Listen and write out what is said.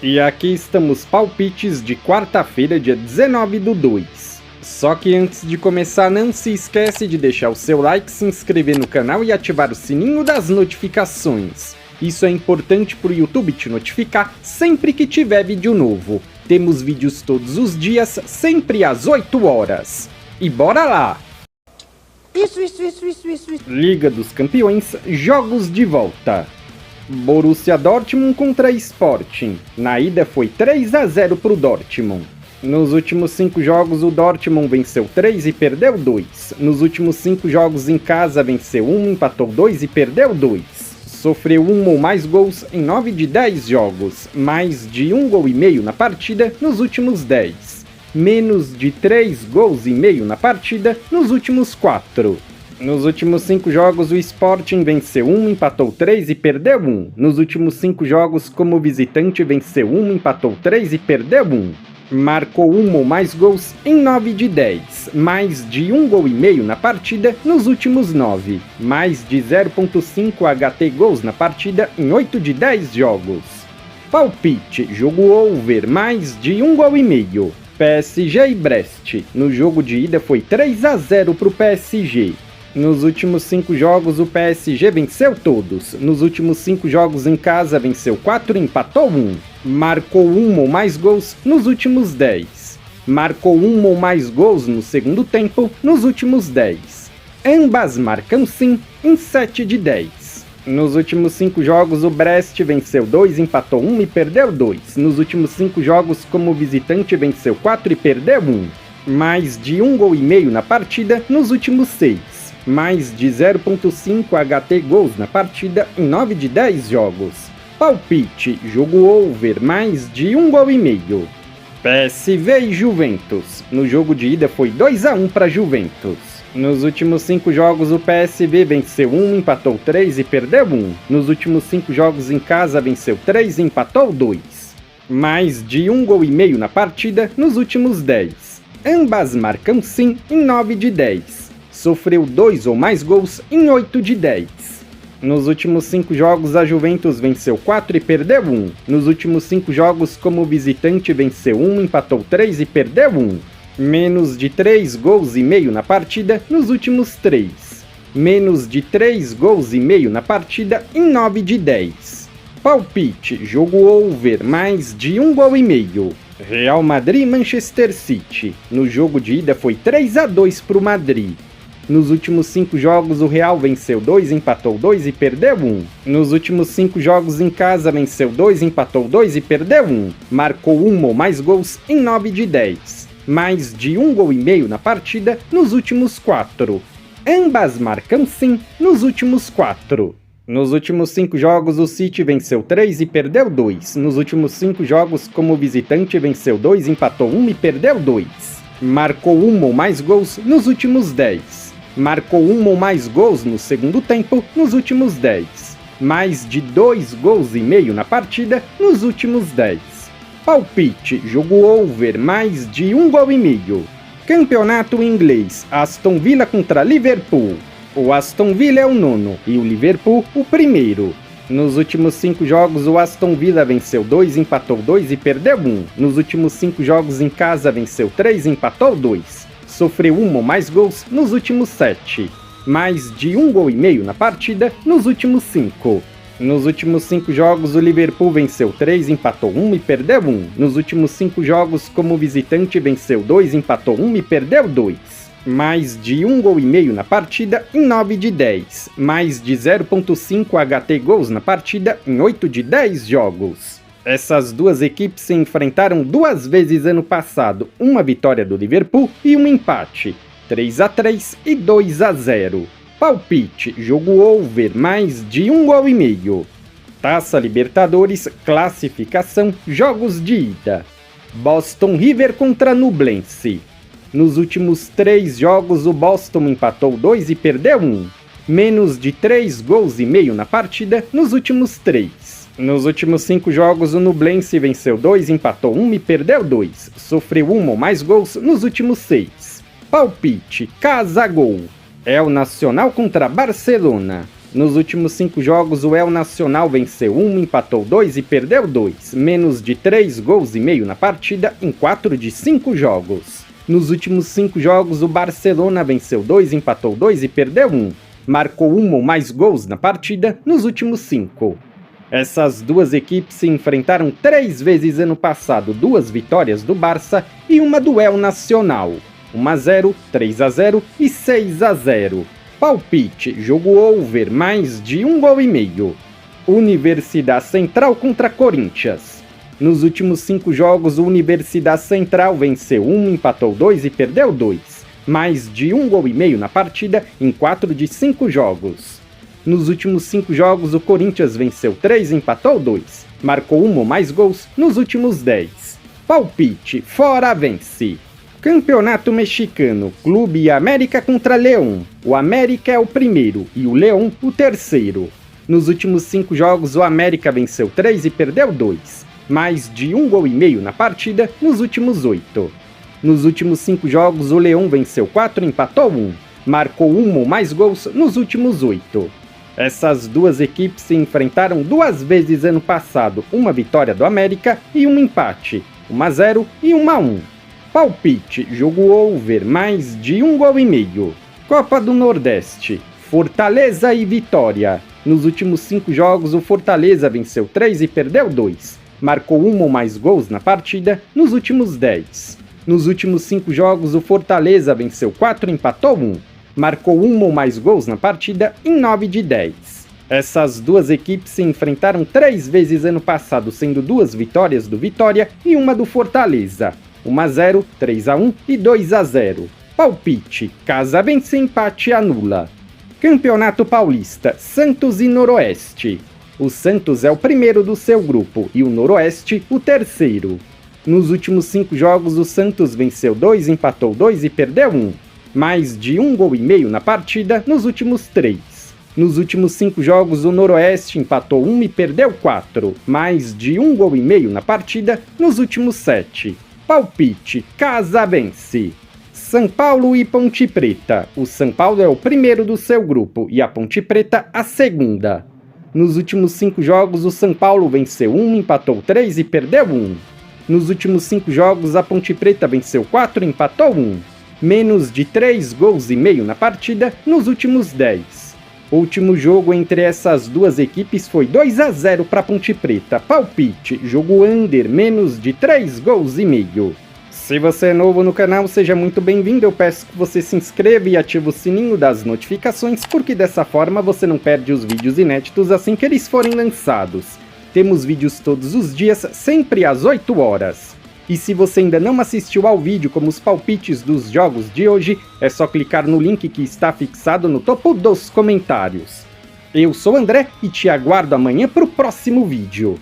E aqui estamos palpites de quarta-feira, dia 19/2. Só que antes de começar, não se esquece de deixar o seu like, se inscrever no canal e ativar o sininho das notificações. Isso é importante para o YouTube te notificar sempre que tiver vídeo novo. Temos vídeos todos os dias, sempre às 8 horas. E bora lá! Isso. Liga dos Campeões, jogos de volta. Borussia Dortmund contra Sporting. Na ida foi 3-0 para o Dortmund. Nos últimos 5 jogos o Dortmund venceu 3 e perdeu 2. Nos últimos 5 jogos em casa venceu 1, empatou 2 e perdeu 2. Sofreu 1 ou mais gols em 9 de 10 jogos. Mais de 1 gol e meio na partida nos últimos 10. Menos de 3 gols e meio na partida nos últimos 4. Nos últimos 5 jogos o Sporting venceu 1, empatou 3 e perdeu 1. Nos últimos 5 jogos como visitante venceu 1, empatou 3 e perdeu 1. Marcou 1 ou mais gols em 9 de 10. Mais de 1 gol e meio na partida nos últimos 9. Mais de 0.5 HT gols na partida em 8 de 10 jogos. Palpite, jogo over, mais de 1 gol e meio. PSG e Brest. No jogo de ida foi 3-0 para o PSG. Nos últimos 5 jogos o PSG venceu todos. Nos últimos 5 jogos em casa venceu 4 e empatou 1. Marcou 1 ou mais gols nos últimos 10. Marcou 1 ou mais gols no segundo tempo nos últimos 10. Ambas marcam sim em 7 de 10. Nos últimos 5 jogos o Brest venceu 2, empatou 1 e perdeu 2. Nos últimos 5 jogos como visitante venceu 4 e perdeu 1. Mais de 1 gol e meio na partida nos últimos 6. Mais de 0.5 HT gols na partida em 9 de 10 jogos. Palpite, jogo over, mais de 1 gol e meio. PSV e Juventus. No jogo de ida foi 2-1 para Juventus. Nos últimos 5 jogos o PSV venceu 1, empatou 3 e perdeu 1. Nos últimos 5 jogos em casa venceu 3 e empatou 2. Mais de 1 gol e meio na partida nos últimos 10. Ambas marcam sim em 9 de 10. Sofreu 2 ou mais gols em 8 de 10. Nos últimos 5 jogos a Juventus venceu 4 e perdeu 1. Nos últimos 5 jogos como visitante venceu 1, empatou 3 e perdeu 1. Menos de 3 gols e meio na partida nos últimos 3. Menos de 3 gols e meio na partida em 9 de 10. Palpite, jogo over, mais de 1 gol e meio. Real Madrid e Manchester City. No jogo de ida foi 3-2 para o Madrid. Nos últimos 5 jogos o Real venceu 2, empatou 2 e perdeu 1. Nos últimos 5 jogos em casa venceu 2, empatou 2 e perdeu 1. Marcou 1 ou mais gols em 9 de 10. Mais de 1 gol e meio na partida nos últimos 4. Ambas marcam sim nos últimos 4. Nos últimos 5 jogos o City venceu 3 e perdeu 2. Nos últimos 5 jogos como visitante venceu 2, empatou 1 e perdeu 2. Marcou 1 ou mais gols nos últimos 10. Marcou 1 ou mais gols no segundo tempo nos últimos 10. Mais de 2 gols e meio na partida nos últimos 10. Palpite, jogo over, mais de 1 gol e meio. Campeonato inglês, Aston Villa contra Liverpool. O Aston Villa é o 9º e o Liverpool o 1º. Nos últimos 5 jogos o Aston Villa venceu 2, empatou 2 e perdeu 1. Nos últimos 5 jogos em casa venceu 3 e empatou 2. Sofreu 1 ou mais gols nos últimos 7. Mais de 1 gol e meio na partida nos últimos 5. Nos últimos 5 jogos o Liverpool venceu 3, empatou 1 e perdeu 1. Nos últimos 5 jogos como visitante venceu 2, empatou 1 e perdeu 2. Mais de 1 gol e meio na partida em 9 de 10. Mais de 0.5 HT gols na partida em 8 de 10 jogos. Essas duas equipes se enfrentaram 2 vezes ano passado, uma vitória do Liverpool e um empate, 3-3 e 2-0. Palpite, jogo over, mais de 1 gol e meio. Taça Libertadores, classificação, jogos de ida. Boston River contra Nublense. Nos últimos 3 jogos o Boston empatou 2 e perdeu 1. Menos de 3 gols e meio na partida nos últimos 3. Nos últimos 5 jogos o Nublense venceu 2, empatou 1 e perdeu 2. Sofreu 1 ou mais gols nos últimos 6. Palpite, casa gol. É o Nacional contra Barcelona. Nos últimos 5 jogos, o El Nacional venceu 1, empatou 2 e perdeu 2, menos de 3 gols e meio na partida em 4 de 5 jogos. Nos últimos 5 jogos, o Barcelona venceu 2, empatou 2 e perdeu 1, marcou 1 ou mais gols na partida nos últimos 5. Essas duas equipes se enfrentaram 3 vezes ano passado, 2 vitórias do Barça e uma do El Nacional, 1-0, 3-0 e 6-0. Palpite, jogo over, mais de 1 gol e meio. Universidade Central contra Corinthians. Nos últimos 5 jogos, o Universidade Central venceu 1, empatou 2 e perdeu 2, mais de 1 gol e meio na partida em 4 de 5 jogos. Nos últimos 5 jogos, o Corinthians venceu 3 e empatou 2, marcou 1 ou mais gols nos últimos 10. Palpite, fora vence. Campeonato Mexicano, Clube América contra León. O América é o primeiro e o León o terceiro. Nos últimos 5 jogos, o América venceu 3 e perdeu 2, mais de 1 gol e meio na partida nos últimos 8. Nos últimos 5 jogos, o León venceu 4 e empatou 1, marcou 1 ou mais gols nos últimos 8. Essas duas equipes se enfrentaram 2 vezes ano passado, uma vitória do América e um empate, 1-0 e 1-1. Palpite, jogo over, mais de 1 gol e meio. Copa do Nordeste, Fortaleza e Vitória. Nos últimos 5 jogos, o Fortaleza venceu 3 e perdeu 2, marcou 1 ou mais gols na partida nos últimos 10. Nos últimos 5 jogos, o Fortaleza venceu 4 e empatou 1, marcou 1 ou mais gols na partida em 9 de 10. Essas duas equipes se enfrentaram 3 vezes ano passado, sendo 2 vitórias do Vitória e uma do Fortaleza, 1-0, 3-1 e 2-0. Palpite, casa vence, empate anula. Campeonato Paulista, Santos e Noroeste. O Santos é o primeiro do seu grupo e o Noroeste o terceiro. Nos últimos 5 jogos, o Santos venceu 2, empatou 2 e perdeu 1, mais de 1 gol e meio na partida nos últimos 3. Nos últimos 5 jogos, o Noroeste empatou 1 e perdeu 4, mais de 1 gol e meio na partida nos últimos 7. Palpite, casa vence. São Paulo e Ponte Preta. O São Paulo é o primeiro do seu grupo e a Ponte Preta a segunda. Nos últimos 5 jogos, o São Paulo venceu 1, empatou 3 e perdeu 1. Nos últimos 5 jogos, a Ponte Preta venceu 4 e empatou 1. Menos de 3 gols e meio na partida nos últimos 10. O último jogo entre essas duas equipes foi 2-0 para Ponte Preta. Palpite, jogo under, menos de 3 gols e meio. Se você é novo no canal, seja muito bem-vindo. Eu peço que você se inscreva e ative o sininho das notificações, porque dessa forma você não perde os vídeos inéditos assim que eles forem lançados. Temos vídeos todos os dias, sempre às 8 horas. E se você ainda não assistiu ao vídeo como os palpites dos jogos de hoje, é só clicar no link que está fixado no topo dos comentários. Eu sou André e te aguardo amanhã para o próximo vídeo.